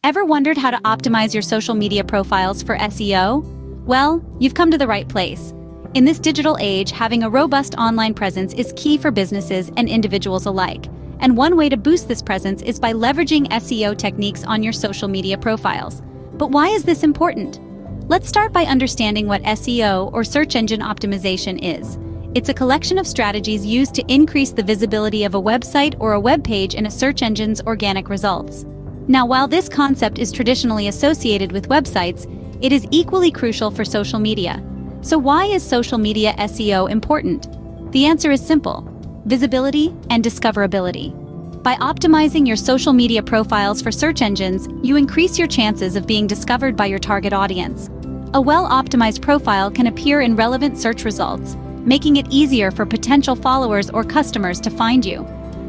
Ever wondered how to optimize your social media profiles for SEO? Well, you've come to the right place. In this digital age, having a robust online presence is key for businesses and individuals alike. And one way to boost this presence is by leveraging SEO techniques on your social media profiles. But why is this important? Let's start by understanding what SEO, or search engine optimization, is. It's a collection of strategies used to increase the visibility of a website or a web page in a search engine's organic results. Now, while this concept is traditionally associated with websites, it is equally crucial for social media. So why is social media SEO important? The answer is simple: visibility and discoverability. By optimizing your social media profiles for search engines, you increase your chances of being discovered by your target audience. A well-optimized profile can appear in relevant search results, making it easier for potential followers or customers to find you.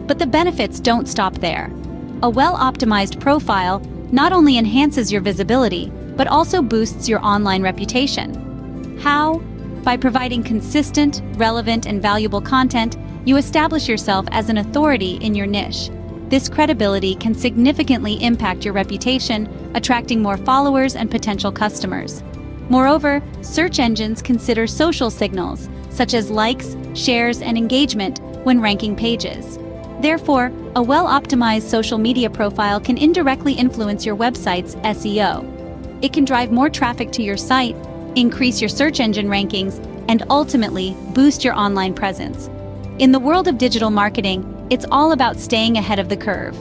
But the benefits don't stop there. A well-optimized profile not only enhances your visibility, but also boosts your online reputation. How? By providing consistent, relevant, and valuable content, you establish yourself as an authority in your niche. This credibility can significantly impact your reputation, attracting more followers and potential customers. Moreover, search engines consider social signals, such as likes, shares, and engagement, when ranking pages. Therefore, a well-optimized social media profile can indirectly influence your website's SEO. It can drive more traffic to your site, increase your search engine rankings, and ultimately boost your online presence. In the world of digital marketing, it's all about staying ahead of the curve.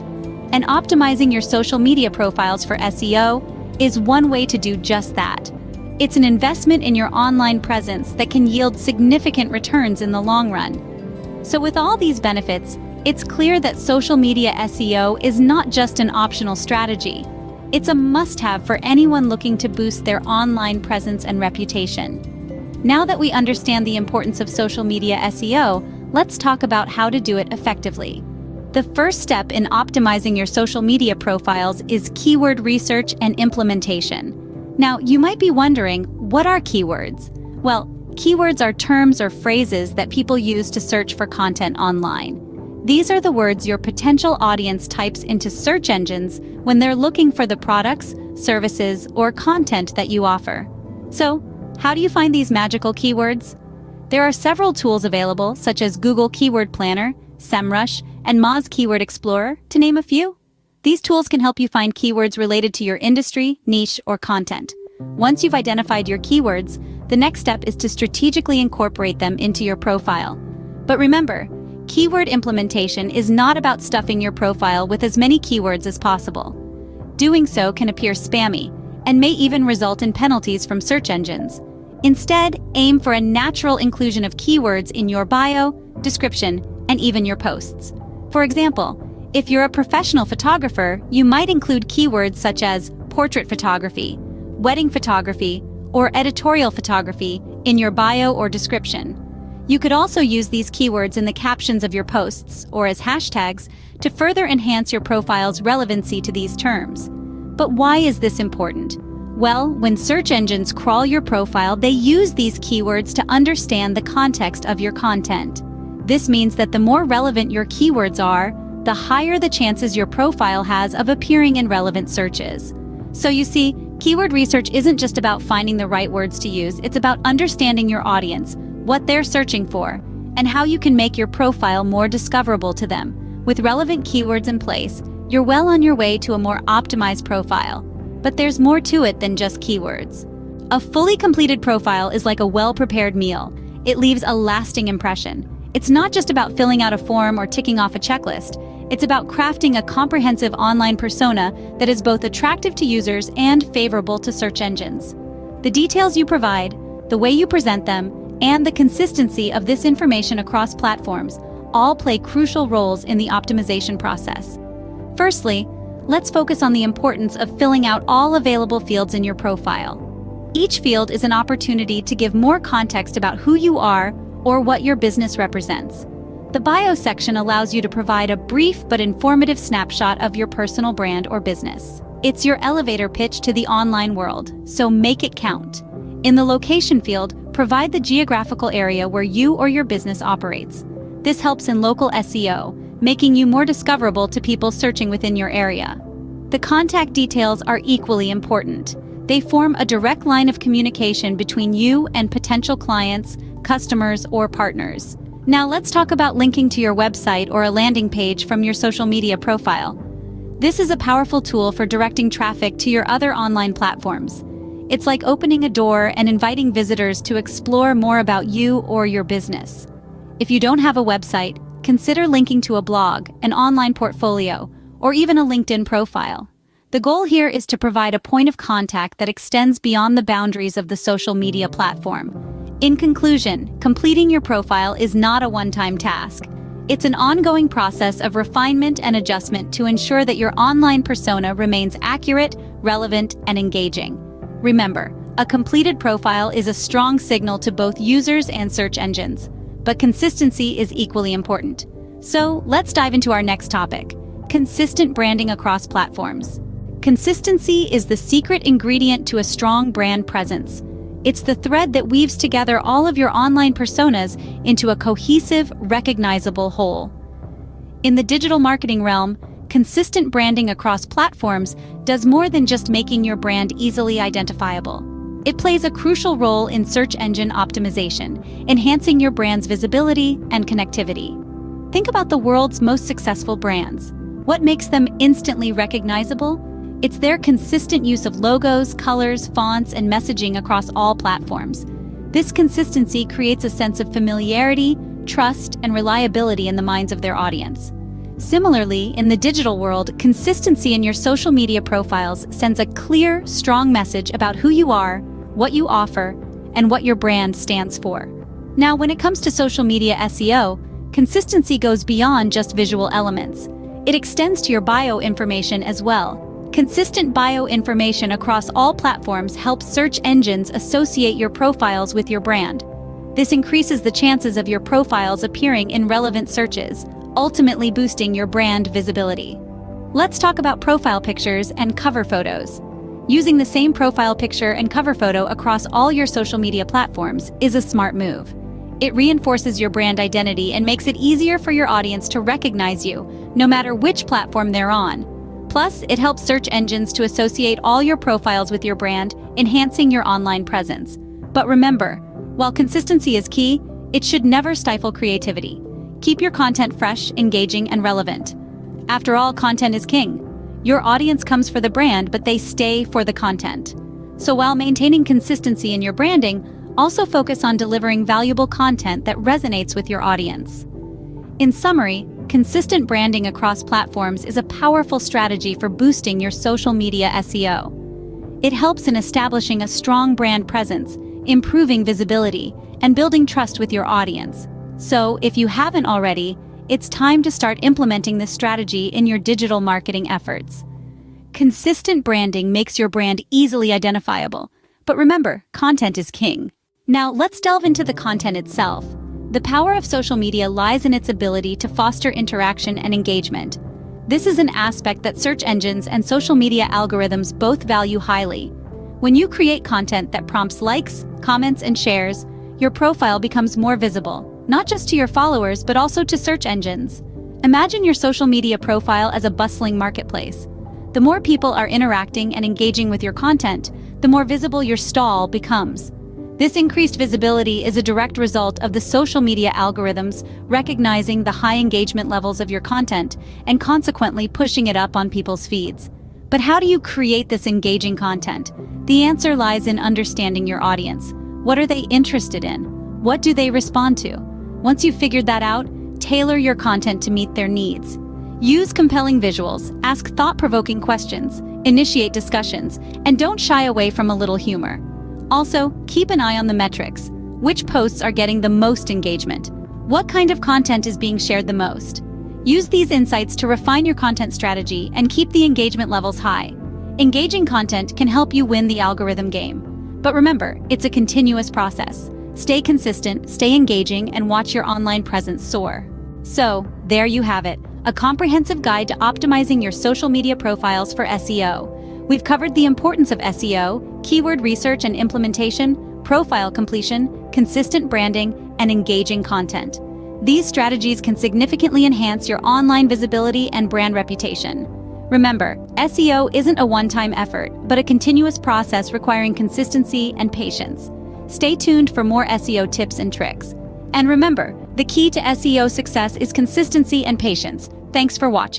And optimizing your social media profiles for SEO is one way to do just that. It's an investment in your online presence that can yield significant returns in the long run. So with all these benefits, it's clear that social media SEO is not just an optional strategy. It's a must-have for anyone looking to boost their online presence and reputation. Now that we understand the importance of social media SEO, let's talk about how to do it effectively. The first step in optimizing your social media profiles is keyword research and implementation. Now, you might be wondering, what are keywords? Well, keywords are terms or phrases that people use to search for content online. These are the words your potential audience types into search engines when they're looking for the products, services, or content that you offer. So, how do you find these magical keywords? There are several tools available, such as Google Keyword Planner, SEMrush, and Moz Keyword Explorer, to name a few. These tools can help you find keywords related to your industry, niche, or content. Once you've identified your keywords, the next step is to strategically incorporate them into your profile. But remember, keyword implementation is not about stuffing your profile with as many keywords as possible. Doing so can appear spammy and may even result in penalties from search engines. Instead, aim for a natural inclusion of keywords in your bio, description, and even your posts. For example, if you're a professional photographer, you might include keywords such as portrait photography, wedding photography, or editorial photography in your bio or description. You could also use these keywords in the captions of your posts or as hashtags to further enhance your profile's relevancy to these terms. But why is this important? Well, when search engines crawl your profile, they use these keywords to understand the context of your content. This means that the more relevant your keywords are, the higher the chances your profile has of appearing in relevant searches. So you see, keyword research isn't just about finding the right words to use, it's about understanding your audience, what they're searching for, and how you can make your profile more discoverable to them. With relevant keywords in place, you're well on your way to a more optimized profile. But there's more to it than just keywords. A fully completed profile is like a well-prepared meal. It leaves a lasting impression. It's not just about filling out a form or ticking off a checklist. It's about crafting a comprehensive online persona that is both attractive to users and favorable to search engines. The details you provide, the way you present them, and the consistency of this information across platforms all play crucial roles in the optimization process. Firstly, let's focus on the importance of filling out all available fields in your profile. Each field is an opportunity to give more context about who you are or what your business represents. The bio section allows you to provide a brief but informative snapshot of your personal brand or business. It's your elevator pitch to the online world, so make it count. In the location field, provide the geographical area where you or your business operates. This helps in local SEO, making you more discoverable to people searching within your area. The contact details are equally important. They form a direct line of communication between you and potential clients, customers, or partners. Now let's talk about linking to your website or a landing page from your social media profile. This is a powerful tool for directing traffic to your other online platforms. It's like opening a door and inviting visitors to explore more about you or your business. If you don't have a website, consider linking to a blog, an online portfolio, or even a LinkedIn profile. The goal here is to provide a point of contact that extends beyond the boundaries of the social media platform. In conclusion, completing your profile is not a one-time task. It's an ongoing process of refinement and adjustment to ensure that your online persona remains accurate, relevant, and engaging. Remember, a completed profile is a strong signal to both users and search engines, but consistency is equally important. So, let's dive into our next topic: consistent branding across platforms. Consistency is the secret ingredient to a strong brand presence. It's the thread that weaves together all of your online personas into a cohesive, recognizable whole. In the digital marketing realm, consistent branding across platforms does more than just making your brand easily identifiable. It plays a crucial role in search engine optimization, enhancing your brand's visibility and connectivity. Think about the world's most successful brands. What makes them instantly recognizable? It's their consistent use of logos, colors, fonts, and messaging across all platforms. This consistency creates a sense of familiarity, trust, and reliability in the minds of their audience. Similarly, in the digital world, consistency in your social media profiles sends a clear, strong message about who you are, what you offer, and what your brand stands for. Now, when it comes to social media SEO, consistency goes beyond just visual elements. It extends to your bio information as well. Consistent bio information across all platforms helps search engines associate your profiles with your brand. This increases the chances of your profiles appearing in relevant searches, ultimately boosting your brand visibility. Let's talk about profile pictures and cover photos. Using the same profile picture and cover photo across all your social media platforms is a smart move. It reinforces your brand identity and makes it easier for your audience to recognize you, no matter which platform they're on. Plus, it helps search engines to associate all your profiles with your brand, enhancing your online presence. But remember, while consistency is key, it should never stifle creativity. Keep your content fresh, engaging, and relevant. After all, content is king. Your audience comes for the brand, but they stay for the content. So while maintaining consistency in your branding, also focus on delivering valuable content that resonates with your audience. In summary, consistent branding across platforms is a powerful strategy for boosting your social media SEO. It helps in establishing a strong brand presence, improving visibility, and building trust with your audience. So, if you haven't already, it's time to start implementing this strategy in your digital marketing efforts. Consistent branding makes your brand easily identifiable. But remember, content is king. Now, let's delve into the content itself. The power of social media lies in its ability to foster interaction and engagement. This is an aspect that search engines and social media algorithms both value highly. When you create content that prompts likes, comments, and shares, your profile becomes more visible, not just to your followers, but also to search engines. Imagine your social media profile as a bustling marketplace. The more people are interacting and engaging with your content, the more visible your stall becomes. This increased visibility is a direct result of the social media algorithms recognizing the high engagement levels of your content and consequently pushing it up on people's feeds. But how do you create this engaging content? The answer lies in understanding your audience. What are they interested in? What do they respond to? Once you've figured that out, tailor your content to meet their needs. Use compelling visuals, ask thought-provoking questions, initiate discussions, and don't shy away from a little humor. Also, keep an eye on the metrics. Which posts are getting the most engagement? What kind of content is being shared the most? Use these insights to refine your content strategy and keep the engagement levels high. Engaging content can help you win the algorithm game. But remember, it's a continuous process. Stay consistent, stay engaging, and watch your online presence soar. So, there you have it, a comprehensive guide to optimizing your social media profiles for SEO. We've covered the importance of SEO, keyword research and implementation, profile completion, consistent branding, and engaging content. These strategies can significantly enhance your online visibility and brand reputation. Remember, SEO isn't a one-time effort, but a continuous process requiring consistency and patience. Stay tuned for more SEO tips and tricks. And remember, the key to SEO success is consistency and patience. Thanks for watching.